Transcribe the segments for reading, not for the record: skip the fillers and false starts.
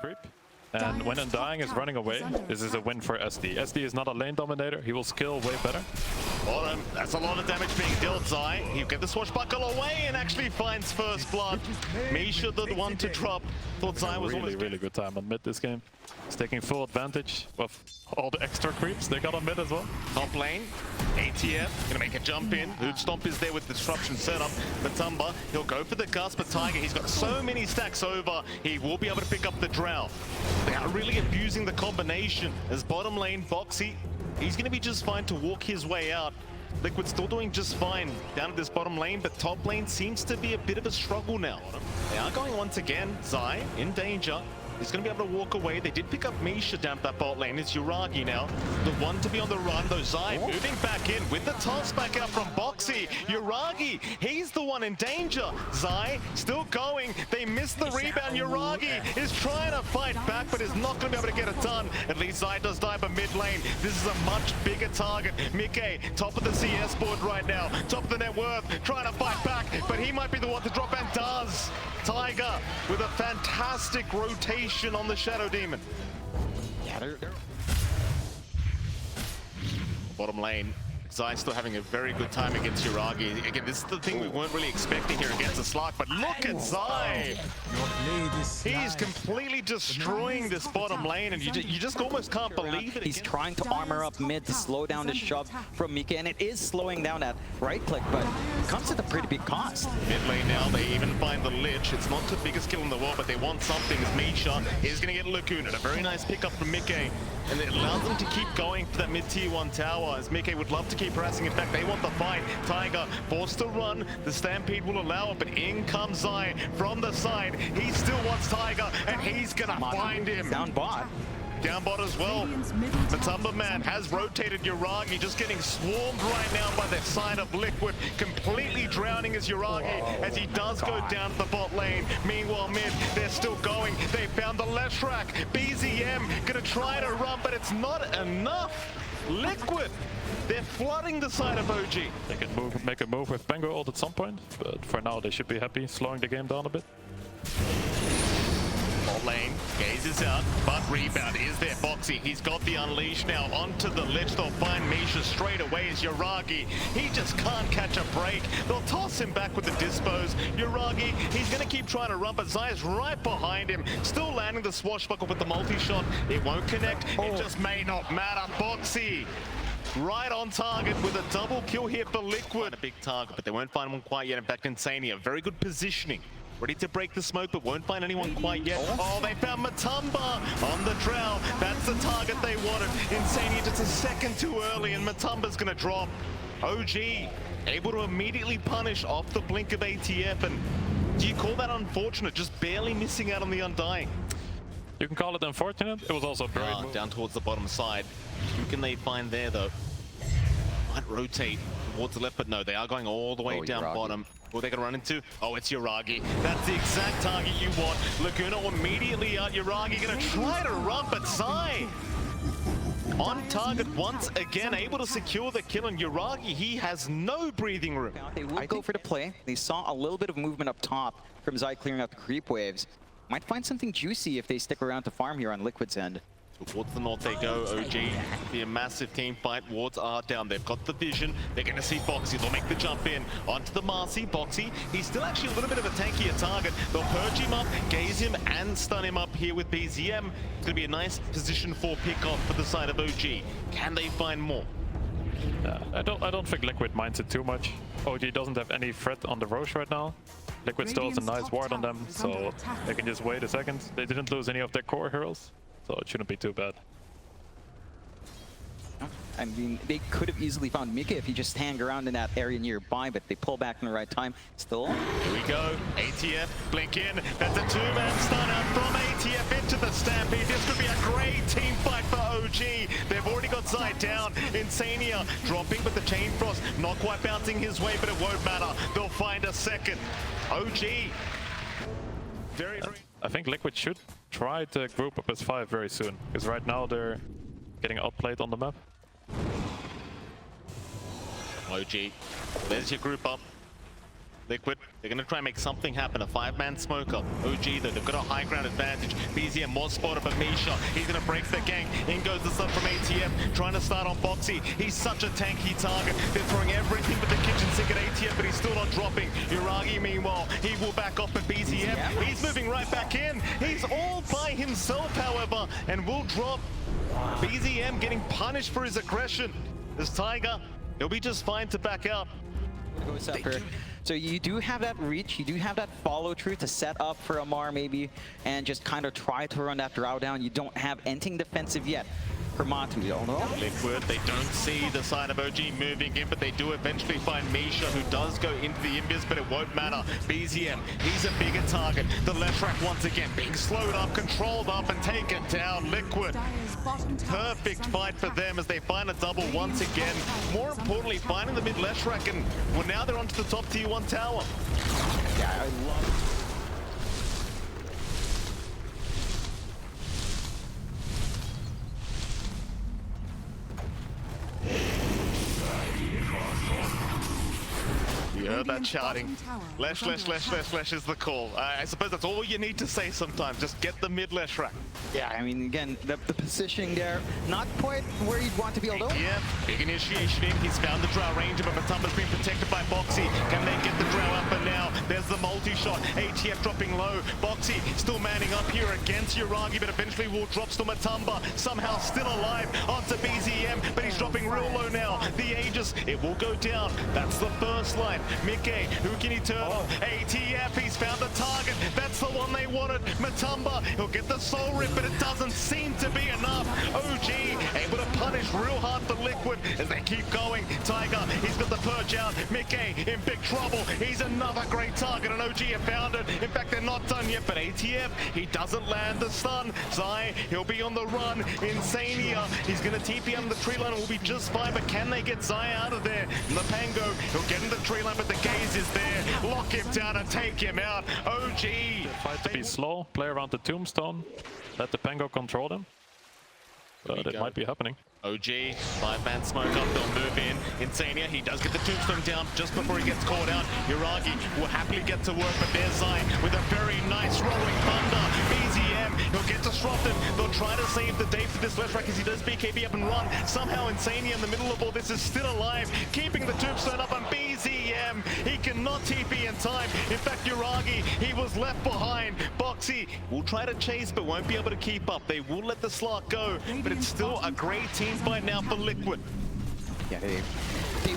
creep. And when Undying is running away, this is a win for SD. SD is not a lane dominator, he will skill way better. Bottom, that's a lot of damage being dealt, Zai. He'll get the swashbuckle away and actually finds first blood. Misha the one to drop. Thought Zai was really good time on mid this game. He's taking full advantage of all the extra creeps they got on mid as well. Top lane, ATF, gonna make a jump in. Hood Stomp is there with disruption setup. Matumba, he'll go for the Gust, but Tiger, he's got so many stacks over, he will be able to pick up the Drow. They are really abusing the combination. As bottom lane, Boxy, he's gonna be just fine to walk his way out. Liquid still doing just fine down at this bottom lane, but top lane seems to be a bit of a struggle now. They are going once again. Zai in danger. He's going to be able to walk away. They did pick up Misha down that bot lane. It's Yuragi now, the one to be on the run, though Zai moving back in with the toss back out from Boxy. Yuragi, he's the one in danger. Zai still going. They missed the rebound. Yuragi is trying to fight back, but is not going to be able to get it done. At least Zai does die by mid lane. This is a much bigger target. Mickey, top of the CS board right now. Top of the net worth, trying to fight back, but he might be the one to drop and does. Tiger with a fantastic rotation on the Shadow Demon. Yeah, they're bottom lane. Zai still having a very good time against Yuragi. Again, this is the thing we weren't really expecting here against the Slark, but look at Zai! He's completely destroying this bottom lane, and you just almost can't believe it. He's trying to armor up mid to slow down the shove from Mika, and it is slowing down that right click, but it comes at a pretty big cost. Mid lane now, they even find the Lich. It's not the biggest kill in the world, but they want something. As Misha is going to get Lacuna. A very nice pickup from Mickey, and it allows them to keep going for that mid tier 1 tower, as Mickey would love to keep harassing. In fact, they want the fight. Tiger forced to run. The Stampede will allow it, but in comes Zai from the side. He still wants Tiger, and he's gonna find him. Down bot. Down bot as well. Matumba Man has rotated Yuragi, just getting swarmed right now by the side of Liquid, completely drowning his Yuragi as he does go down to the bot lane. Meanwhile, mid, they're still going. They found the Leshrac. BZM gonna try to run, but it's not enough. Liquid, they're flooding the side of OG. They can make a move with Pango ult at some point, but for now they should be happy, slowing the game down a bit. Bot lane, gazes out, but rebound is there. Boxy, he's got the unleash now onto the Lich. They'll find Misha straight away as Yuragi. He just can't catch a break. They'll toss him back with the dispose. Yuragi, he's going to keep trying to run, but Zai's right behind him. Still landing the swashbuckle with the multi-shot. It won't connect. It just may not matter. Boxy, right on target with a double kill here for Liquid. A big target, but they won't find one quite yet. In fact, Insania, very good positioning. Ready to break the smoke, but won't find anyone quite yet. Oh, they found Matumba on the Drow. That's the target they wanted. Insania just a second too early, and Matumba's gonna drop. OG able to immediately punish off the blink of ATF, and do you call that unfortunate? Just barely missing out on the Undying. You can call it unfortunate. It was also very down towards the bottom side. Who can they find there, though? Might rotate towards the left, but no, they are going all the way down Yuragi. bottom. Who are they going to run into? Oh, it's Yuragi. That's the exact target you want. Laguna immediately out. Yuragi going to try to run, but Zai on target once again, able to secure the kill. And Yuragi, he has no breathing room. They would go for the play. They saw a little bit of movement up top from Zai clearing out the creep waves. Might find something juicy if they stick around to farm here on Liquid's end. Towards the north they go. OG, be a massive team fight. Wards are down. They've got the vision. They're going to see Boxy. They'll make the jump in onto the Marcy. Boxy, he's still actually a little bit of a tankier target. They'll purge him up, gaze him, and stun him up here with BZM. It's going to be a nice position for pick-off for the side of OG. Can they find more? I don't think Liquid minds it too much. OG doesn't have any threat on the Roche right now. Liquid still has a nice ward on them, so they can just wait a second. They didn't lose any of their core heroes, so it shouldn't be too bad. I mean, they could have easily found Mika if he just hang around in that area nearby, but they pull back in the right time. Still. Here we go. ATF, blink in. That's a two-man stun out from ATF into the Stampede. This could be a great team fight for OG. They've already got Zai down. Insania dropping, but the Chain Frost not quite bouncing his way, but it won't matter. They'll find a second. OG. Very. I think Liquid should try to group up as 5 very soon, because right now they're getting outplayed on the map. OG, there's your group up. Liquid, they're going to try and make something happen. A 5-man smoke up. OG, though, they've got a high ground advantage. BZM was spotted, but Misha, he's going to break the gang. In goes the sub from ATF, trying to start on Boxy. He's such a tanky target. They're throwing everything but the kitchen sink at ATF, but he's still not dropping. Uragi, meanwhile, he will back off at BZM. He's moving right back in. He's all by himself, however, and will drop. BZM getting punished for his aggression. This Tiger, he'll be just fine to back out. So you do have that reach, you do have that follow through to set up for Amar maybe, and just kind of try to run that Drow down. You don't have anything defensive yet for Matu, although Liquid, they don't see the side of OG moving in, but they do eventually find Misha, who does go into the Invis, but it won't matter. BZM, he's a bigger target. The left rack once again being slowed up, controlled up, and taken down. Liquid, perfect fight for them as they find a double once again. More importantly, finding the mid left rack, and well, now they're onto the top tier 1 tower. yeah, I love You heard that shouting. Lesh is the call. I suppose that's all you need to say sometimes. Just get the mid Lesh rack. Yeah, I mean, again, the positioning there, not quite where you'd want to be, although. Yeah, big initiation in. He's found the Drow Ranger, but Matumba's been protected by Boxy. Can they get the Drow up? And now there's the multi-shot. ATF dropping low. Boxy still manning up here against Uragi, but eventually will drop to Matumba. Somehow still alive onto BZM, but he's dropping real low now. The Aegis, it will go down. That's the first line. Mickey, who can he turn on? ATF, he's found the target. That's the one they wanted. Matumba, he'll get the soul rip, but it doesn't seem to be enough. OG able to punish real hard for Liquid as they keep going. Tiger, he's got the perch out. Mickey in big trouble. He's another great target, and OG have found it. In fact, they're not done yet, but ATF, he doesn't land the stun. Zai, he'll be on the run. Insania, he's going to TP on the tree line and will be just fine, but can they get Zai out of there? Lepango, he'll get in the tree line, but the gaze is there. Lock him down and take him out. OG. Fight to be slow, play around the tombstone, let the Pango control them. But it might be happening. OG, 5-man smoke up, they'll move in. Insania, he does get the tombstone down just before he gets caught out. Uragi will happily get to work, but there's Zai with a very nice rolling thunder. BZM, he'll get disrupted. They'll try to save the day for this left rack as he does BKB up and run. Somehow Insania in the middle of all this is still alive, keeping the tombstone up, and BZM, he cannot TP in time. In fact, Uragi, he was left behind. Boxy will try to chase, but won't be able to keep up. They will let the Slark go, but it's still a great team fight now for Liquid. Yeah, they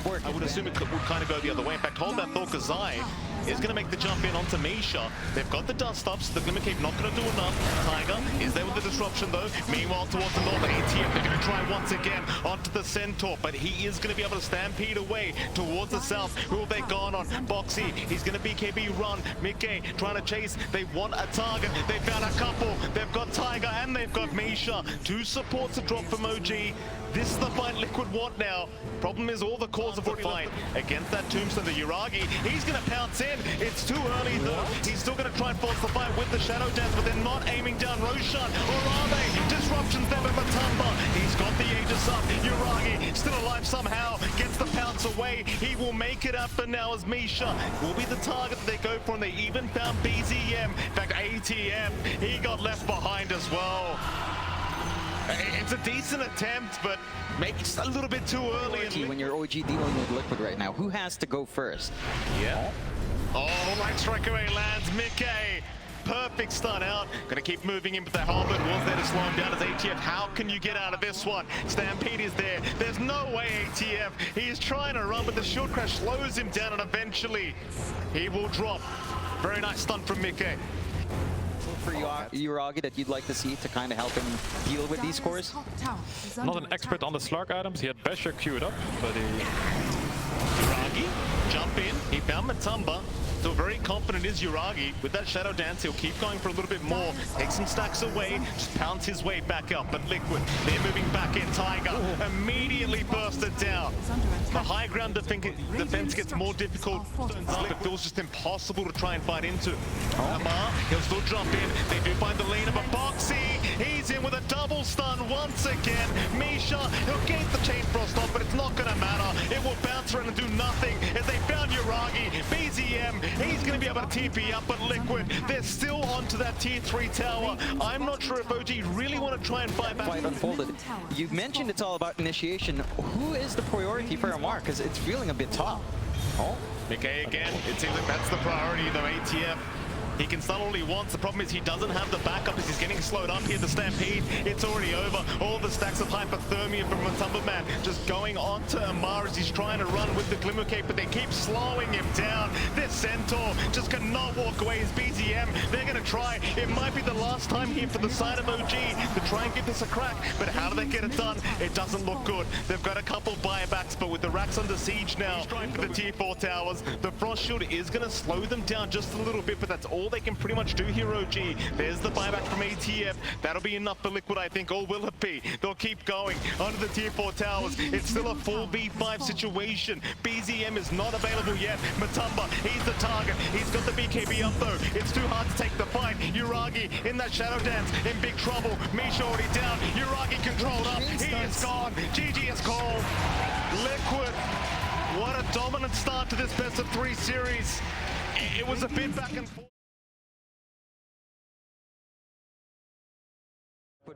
work. I would assume it would kind of go the other way. In fact, hold that thought, because Zai is going to make the jump in onto Misha. They've got the dust ups. The Glimmer Cape not going to do enough. Tiger is there with the disruption, though. Meanwhile, towards the north, ATF, they're going to try once again onto the Centaur, but he is going to be able to stampede away towards the south. Who have they gone on? Boxy, he's going to BKB run. Mickey trying to chase. They want a target. They found a couple. They've got Tiger and they've got Misha. 2 supports to drop from OG. This is the fight Liquid want now. Problem is all the cause of the fight against that tombstone. The Uragi, he's going to pounce in. It's too early though. He's still going to try and force the fight with the Shadow Dance, but they're not aiming down Roshan. Or are they? Disruptions there with Matumba. He's got the Aegis up. Uragi still alive somehow. Gets the pounce away. He will make it up, but now as Misha will be the target that they go for, and they even found BZM. In fact, ATF, he got left behind as well. It's a decent attempt, but maybe just a little bit too early. When you're OG dealing with Liquid right now, who has to go first? Yeah. Oh, light strike away lands. Mickey. Perfect stun out. Gonna keep moving in, but the Halberd was there to slow him down as ATF. How can you get out of this one? Stampede is there. There's no way ATF. He is trying to run, but the shield crash slows him down, and eventually he will drop. Very nice stun from Mickey. For Uragi that you'd like to see to kind of help him deal with these scores? Not an expert on the Slark items. He had Basher queued up, but he... Uragi, jump in. He found Matumba. Still very confident is Uragi. With that Shadow Dance, he'll keep going for a little bit more. Take some stacks away, just pounce his way back up. But Liquid, they're moving back in. Tiger immediately bursted down. The high ground defense gets more difficult. It feels just impossible to try and fight into. Amar, he'll still jump in. They do find the lane of a Boxy. He's in with a double stun once again. Misha, he'll get the Chain Frost off, but it's not going to matter. It will bounce around and do nothing as they found Yuragi. BZM, he's going to be able to TP up, but Liquid, they're still onto that tier 3 tower. I'm not sure if OG really want to try and fight back. Fight unfolded. You mentioned it's all about initiation. Who is the priority for Amar? Because it's feeling a bit tough. Oh, Mickey again, it seems like that's the priority though. ATF, he can stun all he wants. The problem is he doesn't have the backup as he's getting slowed up here. The Stampede, it's already over. All the stacks of hypothermia from Matumba Man just going on to Amar as he's trying to run with the Glimmer Cape, but they keep slowing him down. This Centaur just cannot walk away as BZM. They're going to try. It might be the last time here for the side of OG to try and give this a crack, but how do they get it done? It doesn't look good. They've got a couple buybacks, but with the racks under siege now for the tier 4 towers, the Frost Shield is going to slow them down just a little bit, but that's all they can pretty much do here, OG. There's the buyback from ATF. That'll be enough for Liquid, I think, or will it be? They'll keep going onto the tier 4 towers. It's still a 4v5 situation. BZM is not available yet. Matumba, he's the target. He's got the BKB up though. It's too hard to take the fight. Yuragi in that shadow dance, in big trouble. Misha already down. Yuragi controlled up. He is gone. GG is called. Liquid, what a dominant start to this best of 3 series. It was a bit back and forth.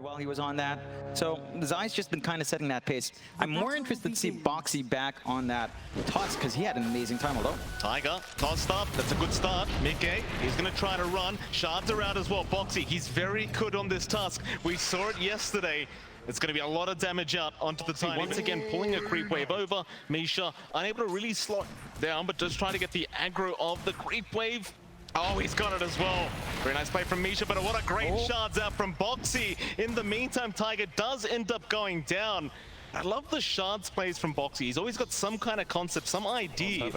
while he was on that. So Zai's just been kind of setting that pace. I'm more interested to see Boxy back on that toss because he had an amazing time although. Tiger, tossed up, that's a good start. Mickey, he's going to try to run. Shards are out as well. Boxy, he's very good on this task. We saw it yesterday. It's going to be a lot of damage out onto the Tiny. Once again, pulling a creep wave over. Misha, unable to really slow down, but just trying to get the aggro of the creep wave. Oh, he's got it as well. Very nice play from Misha, but what a great shards out from Boxy. In the meantime, Tiger does end up going down. I love the shards plays from Boxy. He's always got some kind of concept, some idea.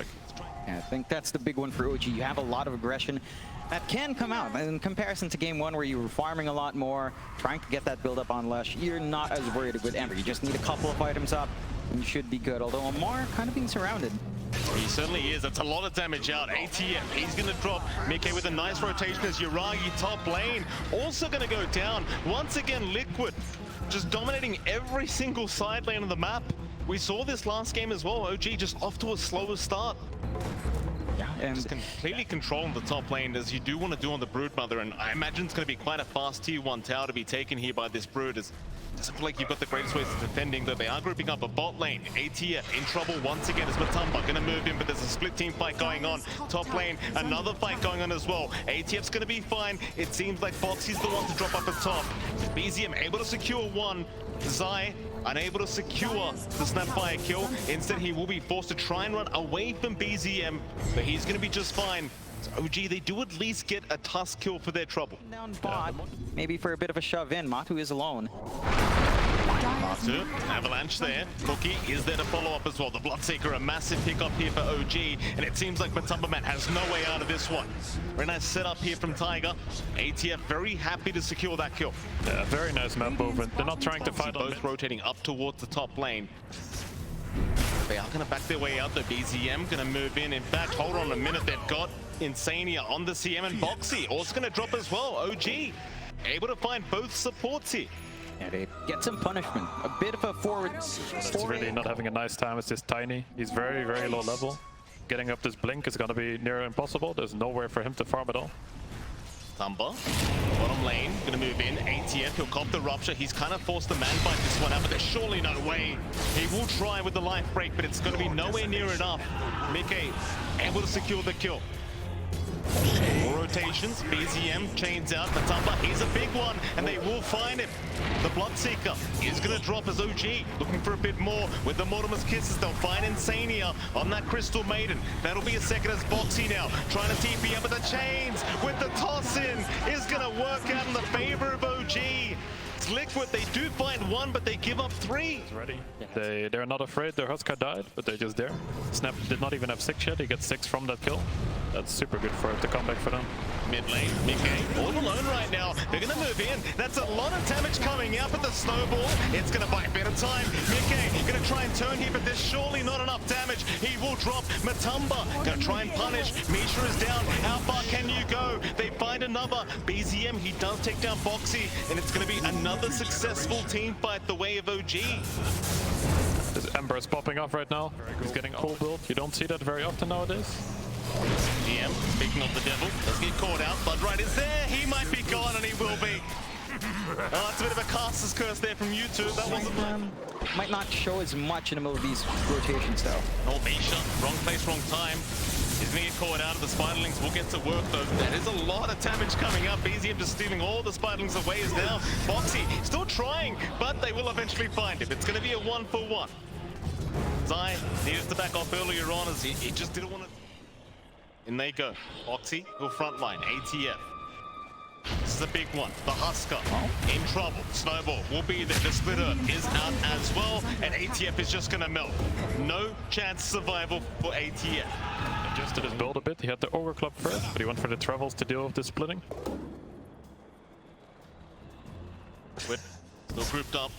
Yeah, I think that's the big one for OG. You have a lot of aggression that can come out. In comparison to game one where you were farming a lot more, trying to get that build up on Lush, you're not as worried with Ember. You just need a couple of items up and you should be good. Although Amar kind of being surrounded. He certainly is. That's a lot of damage out. ATF, he's going to drop. Mickey with a nice rotation as Yuragi top lane. Also going to go down. Once again, Liquid just dominating every single side lane of the map. We saw this last game as well. OG just off to a slower start. Yeah, and just completely controlling the top lane as you do want to do on the Broodmother, and I imagine it's going to be quite a fast tier 1 tower to be taken here by this Brood. It doesn't feel like you've got the greatest ways of defending, though they are grouping up a bot lane. ATF in trouble once again as Matumba going to move in, but there's a split team fight going on. Top lane, another fight going on as well. ATF's going to be fine. It seems like Boxy's the one to drop up at top. BZM able to secure one. Zai unable to secure the Snapfire kill. Instead, he will be forced to try and run away from BZM, but he's going to be just fine. So OG, they do at least get a Tusk kill for their trouble. down bot, maybe for a bit of a shove in. Matu is alone. Matu, Avalanche there. Cookie is there to follow up as well. The Bloodseeker, a massive pick up here for OG, and it seems like Matumba Man has no way out of this one. Very nice setup here from Tiger. ATF very happy to secure that kill. Yeah, very nice map movement. They're not trying to fight on both rotating up towards the top lane. They are going to back their way out though. BZM going to move in. In fact, hold on a minute. They've got Insania on the CM and Boxy. Also going to drop as well. OG able to find both supports here. Yeah, they get some punishment. A bit of a forward. It's really not having a nice time. It's just Tiny. He's very, very low level. Getting up this blink is going to be near impossible. There's nowhere for him to farm at all. Thumba, bottom lane, gonna move in. ATF, he'll cop the rupture. He's kind of forced to man-fight this one out, but there's surely no way. He will try with the life break, but it's gonna be nowhere near enough. Mickey able to secure the kill. More rotations, BZM chains out. Matumba, he's a big one, and they will find him. The Bloodseeker is going to drop as OG, looking for a bit more. With the Mortimer's Kisses, they'll find Insania on that Crystal Maiden. That'll be a second as Boxy now, trying to TP up at the chains with the toss-in. Is going to work out in the favor of OG. It's Liquid, they do find one, but they give up 3. He's ready. They're not afraid. Their Huskar died, but they're just there. Snap did not even have 6 yet. He gets 6 from that kill. That's super good for it to come back for them. Mid lane, Mickey all alone right now. They're going to move in. That's a lot of damage coming out, but the snowball, it's going to buy a bit of time. Mickey going to try and turn here, but there's surely not enough damage. He will drop. Matumba going to try and punish. Misha is down. How far can you go? They find another cover. BZM, he does take down Boxy, and it's going to be another successful team fight the way of OG. This Ember is popping off right now. He's getting full build. You don't see that very often nowadays. GM, speaking of the devil, does get caught out. Bloodrite is there. He might be gone, and he will be. Oh, that's a bit of a caster's curse there from YouTube. That wasn't... Might not show as much in the middle of these rotations, though. Oh, Misha, wrong place, wrong time. He's going to get caught out of the Spiderlings. Will get to work, though. That is a lot of damage coming up. BZM just stealing all the Spiderlings away is now. Boxy still trying, but they will eventually find him. It's going to be a 1-for-1. Zai needed to back off earlier on as he just didn't want to... In they go. Boxy will frontline. ATF. This is a big one. The Husker in trouble. Snowball will be there. The Splitter is out as well, and ATF is just going to melt. No chance of survival for ATF. Adjusted his build a bit. He had the Ogre Club first, but he went for the Travels to deal with the splitting. Squid still grouped up.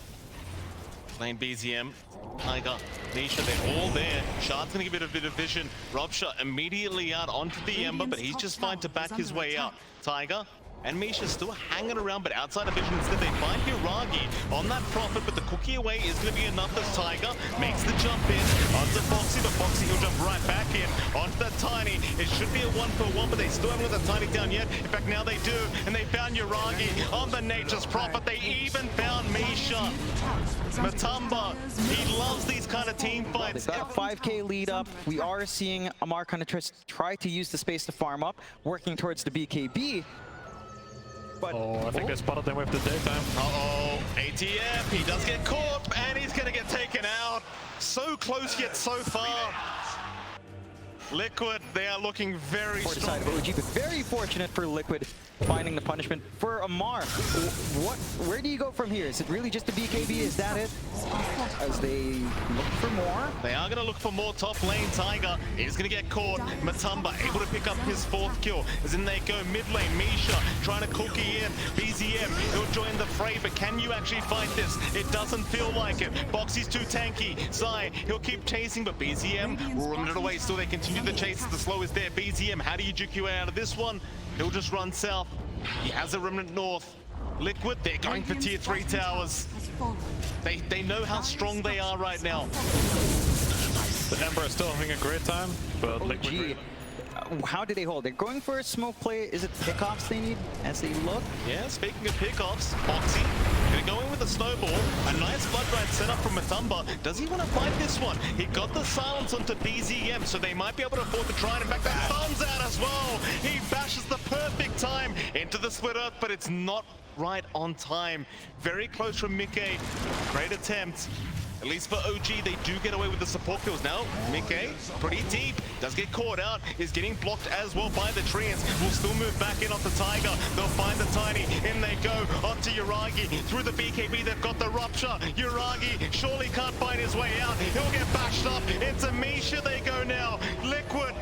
Lane BZM, Tiger, Nisha, they're all there. Shard's gonna give it a bit of vision. Robsha immediately out onto the Ember, but he's just fine to back his way out. Tiger and Misha still hanging around, but outside of vision instead. They find Hiragi on that Prophet, but the cookie away is going to be enough as Tiger makes the jump in onto Foxy, but Foxy he'll jump right back in onto that Tiny. It should be a 1-for-1, but they still haven't got the Tiny down yet. In fact, now they do, and they found Hiragi on the Nature's Prophet. They even found Misha. Matumba, he loves these kind of team fights. They've got a 5k lead up. We are seeing Amar kind of try to use the space to farm up, working towards the BKB. But I think they spotted him with the daytime. Uh-oh, ATF, he does get caught, and he's gonna get taken out. So close yet so far. Liquid, they are looking very for the strong. side of OG, but very fortunate for Liquid finding the punishment. For Amar, where do you go from here? Is it really just the BKB? Is that it? As they look for more. They are going to look for more top lane. Tiger is going to get caught. Matumba able to pick up his 4th kill. As in they go mid lane. Misha trying to cookie in. BZM, he'll join the fray, but can you actually fight this? It doesn't feel like it. Boxy's too tanky. Zai, he'll keep chasing, but BZM will run it away. Still they continue the chase. The slow is there. BZM, how do you juke your way out of this one? He'll just run south. He has a Remnant north. Liquid, they're going for tier 3 towers. They know how strong they are right now. The Ember is still having a great time, but Liquid... How do they hold? They're going for a smoke play. Is it pickoffs they need as they look? Yeah, speaking of pickoffs, Boxy gonna go in with a snowball. A nice Bloodrite set up from Matumba. Does he want to fight this one? He got the silence onto BZM, so they might be able to afford to try it. In fact, that thumbs out as well. He bashes the perfect time into the Split Earth, but it's not right on time. Very close from Mickey. Great attempt. At least for OG, they do get away with the support kills. Now, Mickey, pretty deep, does get caught out, is getting blocked as well by the Treants. Will still move back in off the Tiger. They'll find the Tiny. In they go onto Yuragi. Through the BKB, they've got the Rupture. Yuragi surely can't find his way out. He'll get bashed up. Into Misha they go now. Liquid,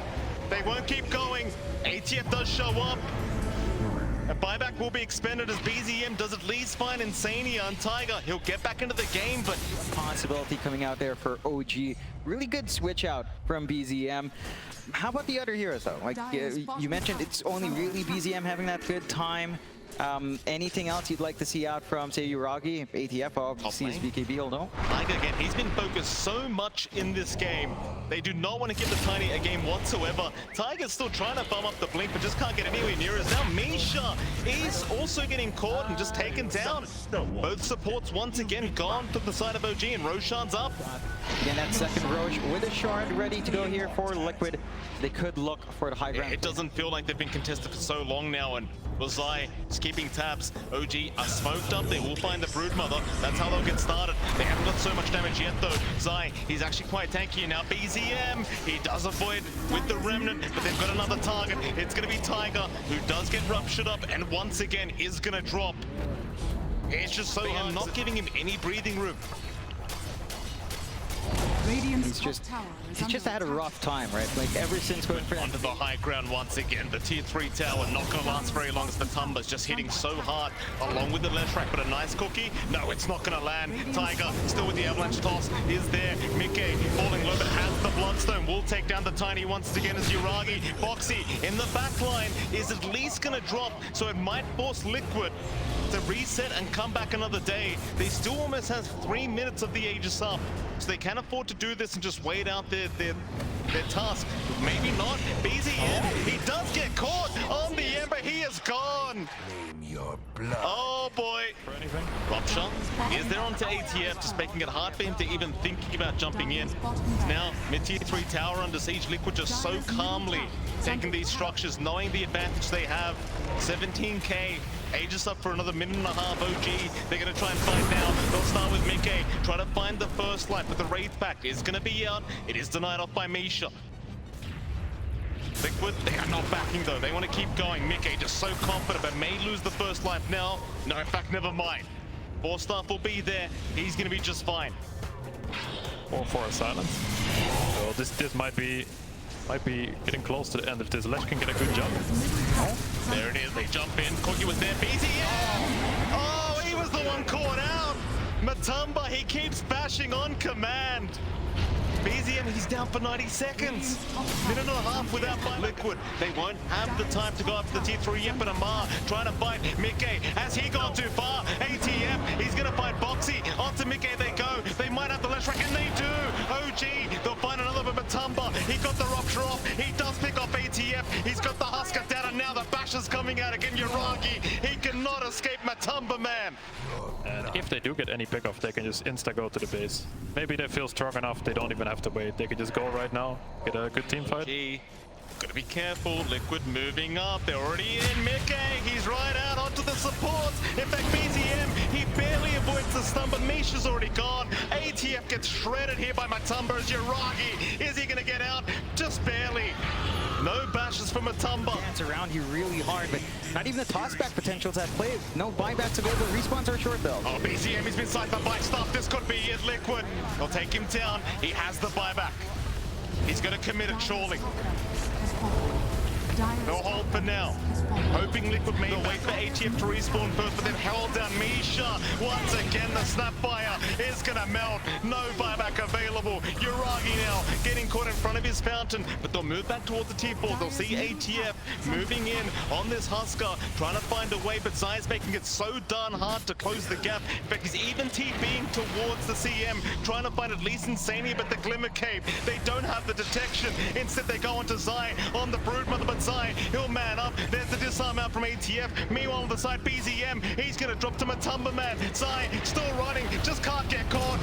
they won't keep going. ATF does show up. A buyback will be expended as BZM does at least find Insania and Tiger. He'll get back into the game, but... Possibility coming out there for OG. Really good switch out from BZM. How about the other heroes though? Like you mentioned, it's only really BZM having that good time. Anything else you'd like to see out from, say, Yuragi? ATF obviously is BKB, hold on. Tiger again, he's been focused so much in this game. They do not want to give the Tiny a game whatsoever. Tiger's still trying to bum up the Blink, but just can't get anywhere near us. Now Misha is also getting caught and just taken down. Both supports once again gone to the side of OG, and Roshan's up. Again, that second Roche with a shard ready to go here for Liquid. They could look for the high ground. It doesn't feel like they've been contested for so long now, and Lazai is keeping tabs. OG are smoked up. They will find the Broodmother. That's how they'll get started. They haven't got so much damage yet, though. Zai, he's actually quite tanky. Now BZM, he does avoid with the Remnant, but they've got another target. It's going to be Tiger, who does get ruptured up, and once again is going to drop. It's just so hard, not giving him any breathing room. He's he's just had a rough time, right? Like ever since going for Onto the high ground once again. The tier 3 tower not going to last very long as Matumba's just hitting so hard along with the Leshrac, but a nice cookie. No, it's not going to land. Tiger still with the avalanche toss is there. Mickey falling low but has the Bloodstone. Will take down the Tiny once again as Yuragi. Boxy in the back line is at least going to drop, so it might force Liquid to reset and come back another day. They still almost have 3 minutes of the Aegis up, so they can afford to do this and just wait out their task. Maybe not. BZM, he does get caught on the Ember. He is gone. Oh boy. For anything? Rupture is there onto ATF, just making it hard for him to even thinking about jumping in. Now, mid-tier 3 tower under siege. Liquid just so calmly taking these structures, knowing the advantage they have. 17k. Aegis up for another minute and a half. OG, they're going to try and find now. They'll start with Mickey, try to find the first light, but the Wraith pack is going to be out. It is denied off by Misha. Liquid, they are not backing though. They want to keep going. Mickey just so confident, but may lose the first life now. No, in fact, never mind. Force Staff will be there. He's going to be just fine. 4-4 silence. So this might be getting close to the end if this Lesh can get a good jump. There it is. They jump in. Cookie was there. BZM! Oh, he was the one caught out. Matumba, he keeps bashing on command. BZM, he's down for 90 seconds. Minute and a half without fight. Liquid, they won't have the time to go after the tier 3 yet, but Amar trying to fight Mickey. Has he gone too far? ATF, he's going to fight Boxy. Onto Mickey they go. They might have the Leshrac, and they do. OG, they'll find another but Matumba. He got the Rupture off. He does pick off ATF. He's got the Husker down, and now the Bash is coming out again. Yuragi, he cannot escape Matumba, man. And if they do get any pick off, they can just insta-go to the base. Maybe they feel strong enough, they don't even have to wait. They can just go right now, get a good team fight. Gotta be careful. Liquid moving up. They're already in. Mickey, he's right out onto the supports. In fact, BZM, he barely avoids the stun, but Misha's already gone. ATF gets shredded here by Matumba as Yuragi. Is he gonna get out? Just barely. No bashes for Matumba. dance around you really hard, but not even the toss-back potentials at play. No buybacks available. Respawns are short though. Oh, BZM, he's been siphoned by stuff. This could be it. Liquid, they'll take him down. He has the buyback. He's gonna commit it surely. No hold for now. Hoping Liquid may wait for ATF to respawn first, but then held down Misha. Once again, the Snapfire is gonna melt. No buyback available. Yuragi now getting caught in front of his fountain, but they'll move back towards the T4. They'll see ATF moving in on this Husker, trying to find a way, but Zai's making it so darn hard to close the gap. In fact, he's even TPing towards the CM, trying to find at least Insania, but the Glimmer Cape, they don't have the detection. Instead, they go onto Zai on the Broodmother, but Zai, he'll man up. There's the disarm out from ATF. Meanwhile, on the side, BZM, he's gonna drop to Matumba, man. Zai still running, just can't get caught.